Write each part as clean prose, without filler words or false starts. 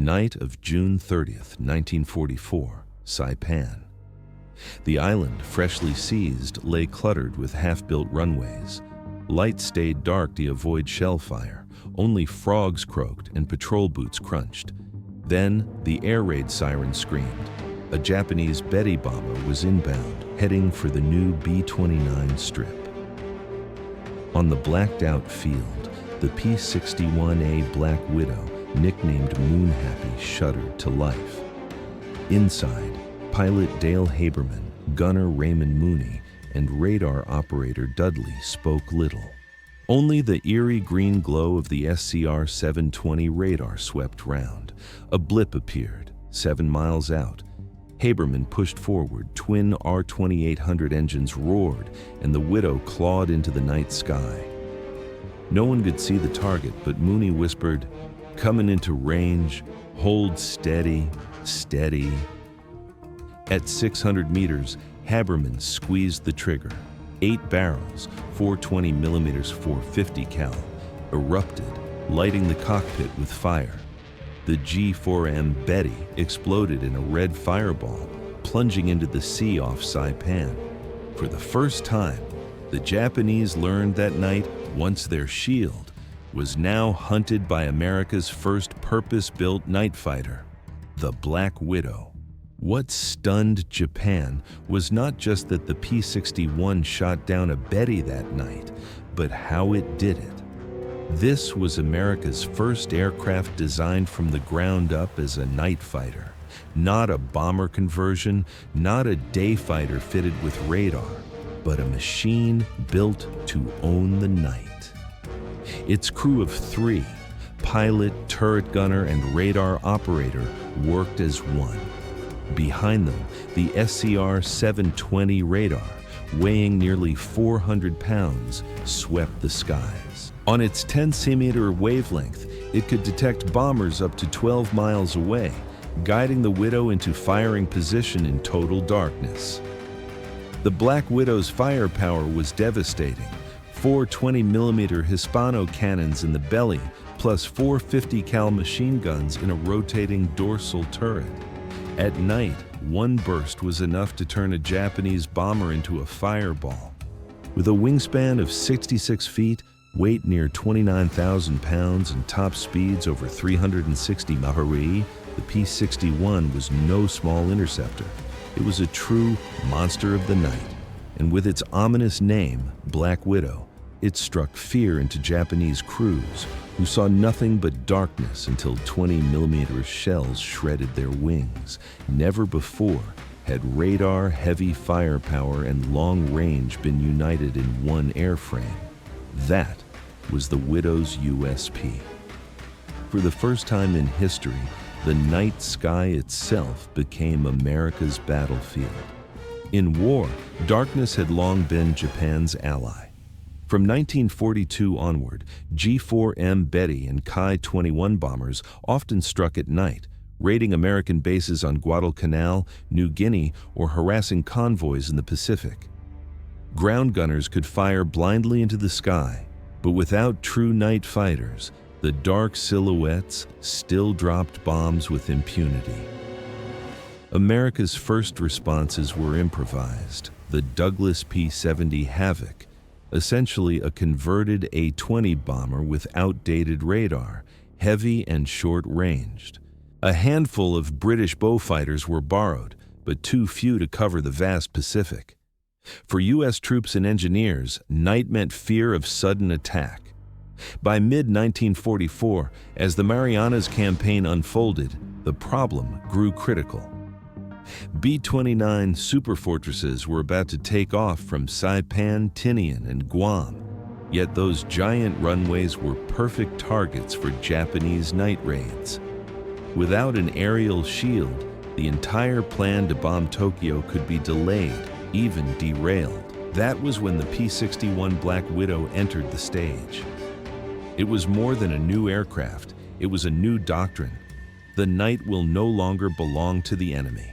Night of June 30th, 1944, Saipan. The island, freshly seized, lay cluttered with half-built runways. Lights stayed dark to avoid shell fire. Only frogs croaked and patrol boots crunched. Then, the air raid siren screamed. A Japanese Betty bomber was inbound, heading for the new B-29 strip. On the blacked-out field, the P-61A Black Widow, nicknamed Moonhappy, shuddered to life. Inside, pilot Dale Haberman, gunner Raymond Mooney, and radar operator Dudley spoke little. Only the eerie green glow of the SCR-720 radar swept round. A blip appeared, 7 miles out. Haberman pushed forward, twin R-2800 engines roared, and the Widow clawed into the night sky. No one could see the target, but Mooney whispered, "Coming into range, hold steady, steady." At 600 meters, Haberman squeezed the trigger. 8 barrels, 420mm 450 cal, erupted, lighting the cockpit with fire. The G4M Betty exploded in a red fireball, plunging into the sea off Saipan. For the first time, the Japanese learned that night once their shield was now hunted by America's first purpose-built night fighter, the Black Widow. What stunned Japan was not just that the P-61 shot down a Betty that night, but how it did it. This was America's first aircraft designed from the ground up as a night fighter, not a bomber conversion, not a day fighter fitted with radar, but a machine built to own the night. Its crew of 3, pilot, turret gunner, and radar operator, worked as one. Behind them, the SCR-720 radar, weighing nearly 400 pounds, swept the skies. On its 10-centimeter wavelength, it could detect bombers up to 12 miles away, guiding the Widow into firing position in total darkness. The Black Widow's firepower was devastating. 4 20mm Hispano cannons in the belly, plus 4 50 cal machine guns in a rotating dorsal turret. At night, one burst was enough to turn a Japanese bomber into a fireball. With a wingspan of 66 feet, weight near 29,000 pounds, and top speeds over 360 mph, the P-61 was no small interceptor. It was a true monster of the night, and with its ominous name, Black Widow, it struck fear into Japanese crews, who saw nothing but darkness until 20mm shells shredded their wings. Never before had radar, heavy firepower, and long range been united in one airframe. That was the Widow's USP. For the first time in history, the night sky itself became America's battlefield. In war, darkness had long been Japan's ally. From 1942 onward, G4M Betty and Ki-21 bombers often struck at night, raiding American bases on Guadalcanal, New Guinea, or harassing convoys in the Pacific. Ground gunners could fire blindly into the sky, but without true night fighters, the dark silhouettes still dropped bombs with impunity. America's first responses were improvised. The Douglas P-70 Havoc, essentially a converted A-20 bomber with outdated radar, heavy and short-ranged. A handful of British Beaufighters were borrowed, but too few to cover the vast Pacific. For U.S. troops and engineers, night meant fear of sudden attack. By mid-1944, as the Marianas Campaign unfolded, the problem grew critical. B-29 superfortresses were about to take off from Saipan, Tinian, and Guam, yet those giant runways were perfect targets for Japanese night raids. Without an aerial shield, the entire plan to bomb Tokyo could be delayed, even derailed. That was when the P-61 Black Widow entered the stage. It was more than a new aircraft, it was a new doctrine. The night will no longer belong to the enemy.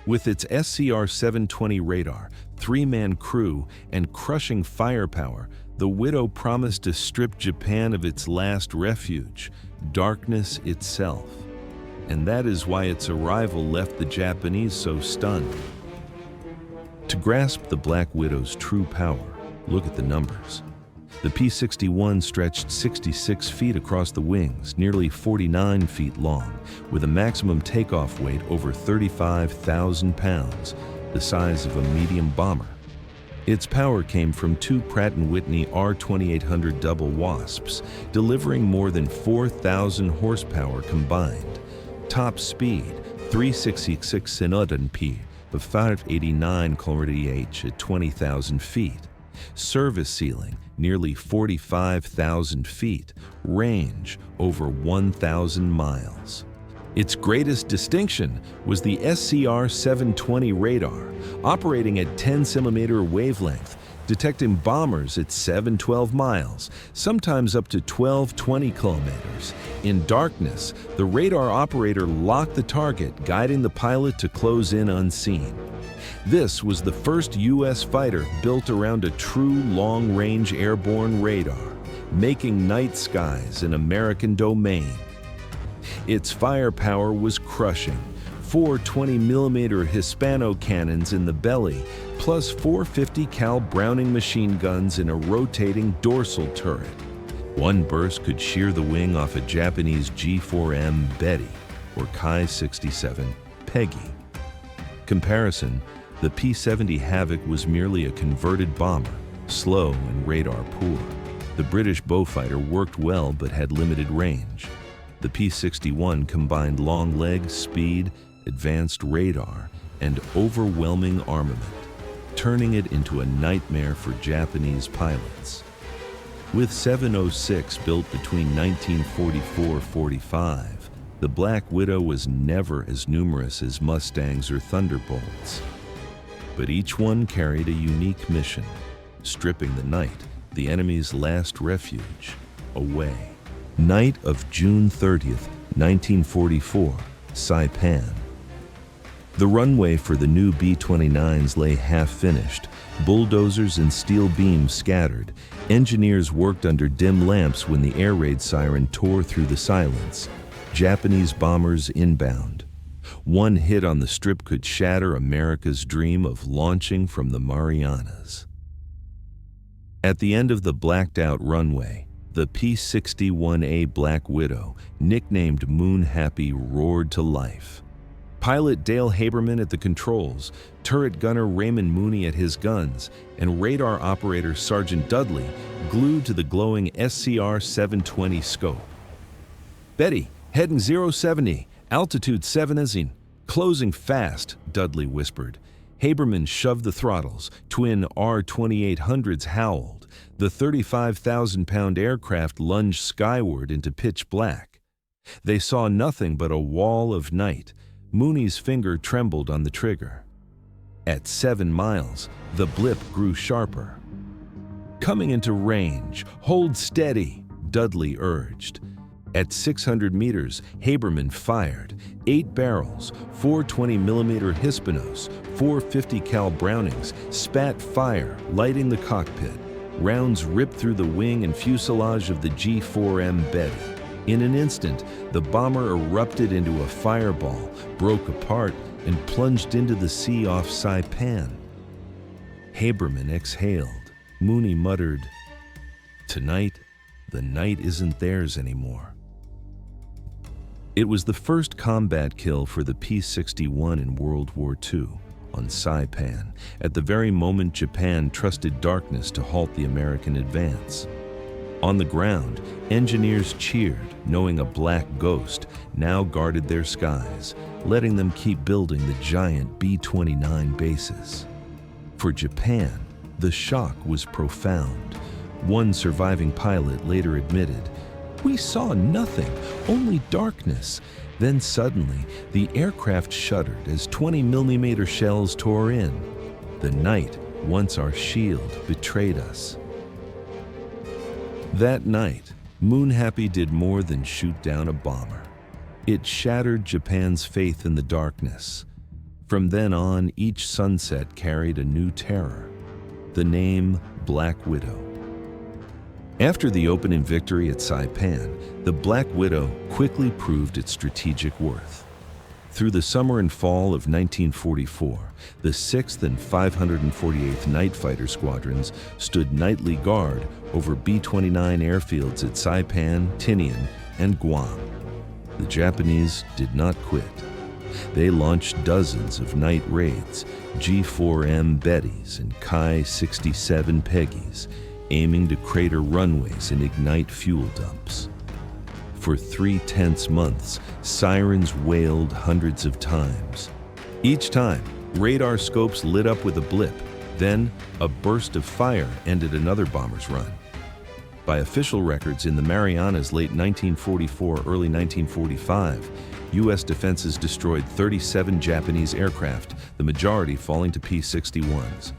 With its SCR-720 radar, three-man crew, and crushing firepower, the Widow promised to strip Japan of its last refuge, darkness itself. And that is why its arrival left the Japanese so stunned. To grasp the Black Widow's true power, look at the numbers. The P-61 stretched 66 feet across the wings, nearly 49 feet long, with a maximum takeoff weight over 35,000 pounds, the size of a medium bomber. Its power came from two Pratt & Whitney R2800 double Wasps, delivering more than 4,000 horsepower combined. Top speed, 366 km/h of 589 km/h at 20,000 feet. Service ceiling, nearly 45,000 feet. Range, over 1,000 miles. Its greatest distinction was the SCR-720 radar, operating at 10 centimeter wavelength, detecting bombers at 712 miles, sometimes up to 1220 kilometers. In darkness, the radar operator locked the target, guiding the pilot to close in unseen. This was the first U.S. fighter built around a true long-range airborne radar, making night skies an American domain. Its firepower was crushing. 4 20mm Hispano cannons in the belly, plus 4 50 cal Browning machine guns in a rotating dorsal turret. One burst could shear the wing off a Japanese G4M Betty or Kai-67 Peggy. Comparison, the P-70 Havoc was merely a converted bomber, slow and radar poor. The British Beaufighter worked well but had limited range. The P-61 combined long legs, speed, advanced radar, and overwhelming armament, turning it into a nightmare for Japanese pilots. With 706 built between 1944-45, the Black Widow was never as numerous as Mustangs or Thunderbolts. But each one carried a unique mission, stripping the night, the enemy's last refuge, away. Night of June 30th, 1944, Saipan. The runway for the new B-29s lay half-finished, bulldozers and steel beams scattered. Engineers worked under dim lamps when the air raid siren tore through the silence. Japanese bombers inbound. One hit on the strip could shatter America's dream of launching from the Marianas. At the end of the blacked-out runway, the P-61A Black Widow, nicknamed Moonhappy, roared to life. Pilot Dale Haberman at the controls, turret gunner Raymond Mooney at his guns, and radar operator Sergeant Dudley glued to the glowing SCR-720 scope. "Betty, heading 070, altitude 7 closing fast," Dudley whispered. Haberman shoved the throttles. Twin R-2800s howled. The 35,000-pound aircraft lunged skyward into pitch black. They saw nothing but a wall of night. Mooney's finger trembled on the trigger. At 7 miles, the blip grew sharper. "Coming into range, hold steady," Dudley urged. At 600 meters, Haberman fired. 8 barrels, 4 20mm Hispanos, 4 50 cal Brownings spat fire, lighting the cockpit. Rounds ripped through the wing and fuselage of the G4M Betty. In an instant, the bomber erupted into a fireball, broke apart, and plunged into the sea off Saipan. Haberman exhaled. Mooney muttered, "Tonight, the night isn't theirs anymore." It was the first combat kill for the P-61 in World War II, on Saipan, at the very moment Japan trusted darkness to halt the American advance. On the ground, engineers cheered, knowing a black ghost now guarded their skies, letting them keep building the giant B-29 bases. For Japan, the shock was profound. One surviving pilot later admitted, "We saw nothing, only darkness." Then suddenly, the aircraft shuddered as 20mm shells tore in. The night, once our shield, betrayed us. That night, Moonhappy did more than shoot down a bomber. It shattered Japan's faith in the darkness. From then on, each sunset carried a new terror, the name Black Widow. After the opening victory at Saipan, the Black Widow quickly proved its strategic worth. Through the summer and fall of 1944, the 6th and 548th Night Fighter Squadrons stood nightly guard over B-29 airfields at Saipan, Tinian, and Guam. The Japanese did not quit. They launched dozens of night raids, G-4M Bettys and Ki-67 Peggies, aiming to crater runways and ignite fuel dumps. For 3 tense months, sirens wailed hundreds of times. Each time, radar scopes lit up with a blip, then a burst of fire ended another bomber's run. By official records, in the Marianas late 1944, early 1945, U.S. defenses destroyed 37 Japanese aircraft, the majority falling to P-61s.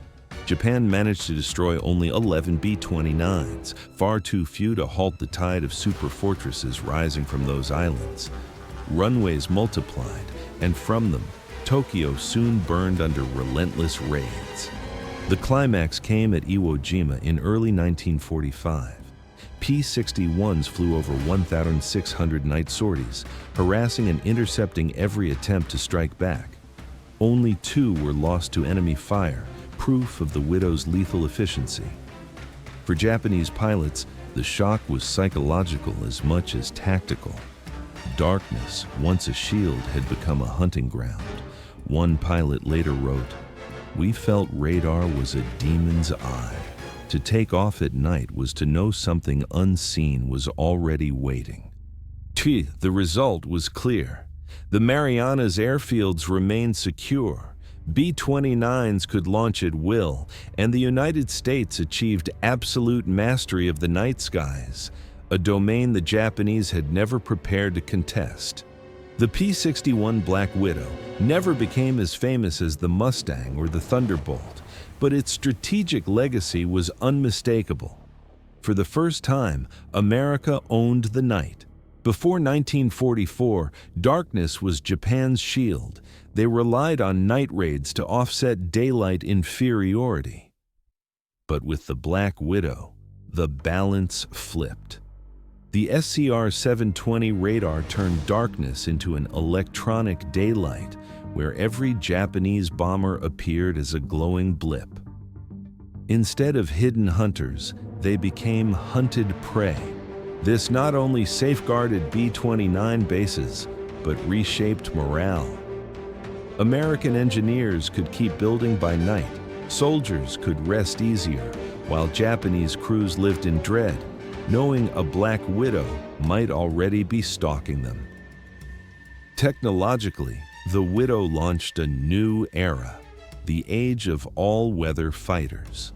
Japan managed to destroy only 11 B-29s, far too few to halt the tide of super fortresses rising from those islands. Runways multiplied, and from them, Tokyo soon burned under relentless raids. The climax came at Iwo Jima in early 1945. P-61s flew over 1,600 night sorties, harassing and intercepting every attempt to strike back. Only 2 were lost to enemy fire, proof of the Widow's lethal efficiency. For Japanese pilots, the shock was psychological as much as tactical. Darkness, once a shield, had become a hunting ground. One pilot later wrote, "We felt radar was a demon's eye. To take off at night was to know something unseen was already waiting." The result was clear. The Marianas airfields remained secure. B-29s could launch at will, and the United States achieved absolute mastery of the night skies, a domain the Japanese had never prepared to contest. The P-61 Black Widow never became as famous as the Mustang or the Thunderbolt, but its strategic legacy was unmistakable. For the first time, America owned the night. Before 1944, darkness was Japan's shield. They relied on night raids to offset daylight inferiority. But with the Black Widow, the balance flipped. The SCR-720 radar turned darkness into an electronic daylight, where every Japanese bomber appeared as a glowing blip. Instead of hidden hunters, they became hunted prey. This not only safeguarded B-29 bases, but reshaped morale. American engineers could keep building by night, soldiers could rest easier, while Japanese crews lived in dread, knowing a Black Widow might already be stalking them. Technologically, the Widow launched a new era, the age of all-weather fighters.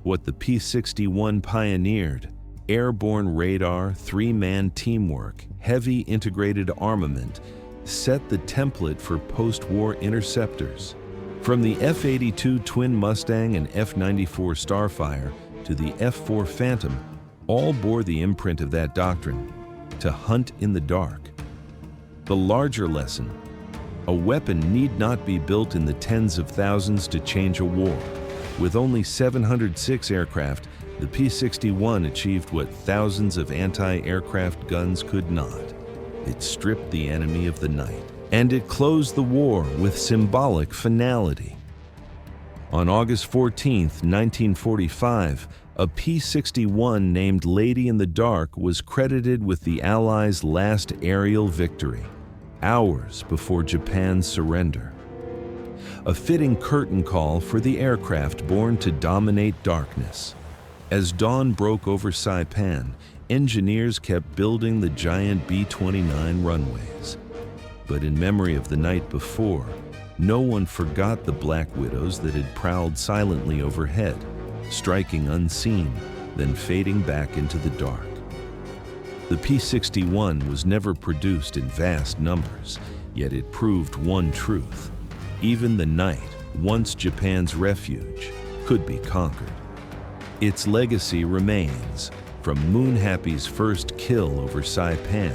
What the P-61 pioneered, airborne radar, 3-man teamwork, heavy integrated armament, set the template for post-war interceptors. From the F-82 Twin Mustang and F-94 Starfire to the F-4 Phantom, all bore the imprint of that doctrine, to hunt in the dark. The larger lesson: a weapon need not be built in the tens of thousands to change a war. With only 706 aircraft, the P-61 achieved what thousands of anti-aircraft guns could not. It stripped the enemy of the night, and it closed the war with symbolic finality. On August 14, 1945, a P-61 named Lady in the Dark was credited with the Allies' last aerial victory, hours before Japan's surrender. A fitting curtain call for the aircraft born to dominate darkness. As dawn broke over Saipan, engineers kept building the giant B-29 runways. But in memory of the night before, no one forgot the Black Widows that had prowled silently overhead, striking unseen, then fading back into the dark. The P-61 was never produced in vast numbers, yet it proved one truth: even the night, once Japan's refuge, could be conquered. Its legacy remains, from Moonhappy's first kill over Saipan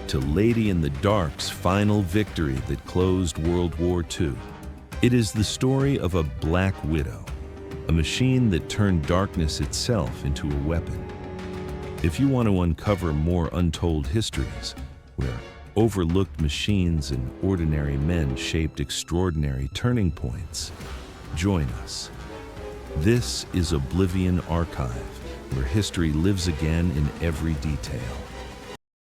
to Lady in the Dark's final victory that closed World War II. It is the story of a Black Widow, a machine that turned darkness itself into a weapon. If you want to uncover more untold histories, where overlooked machines and ordinary men shaped extraordinary turning points, join us. This is Oblivion Archive, where history lives again in every detail.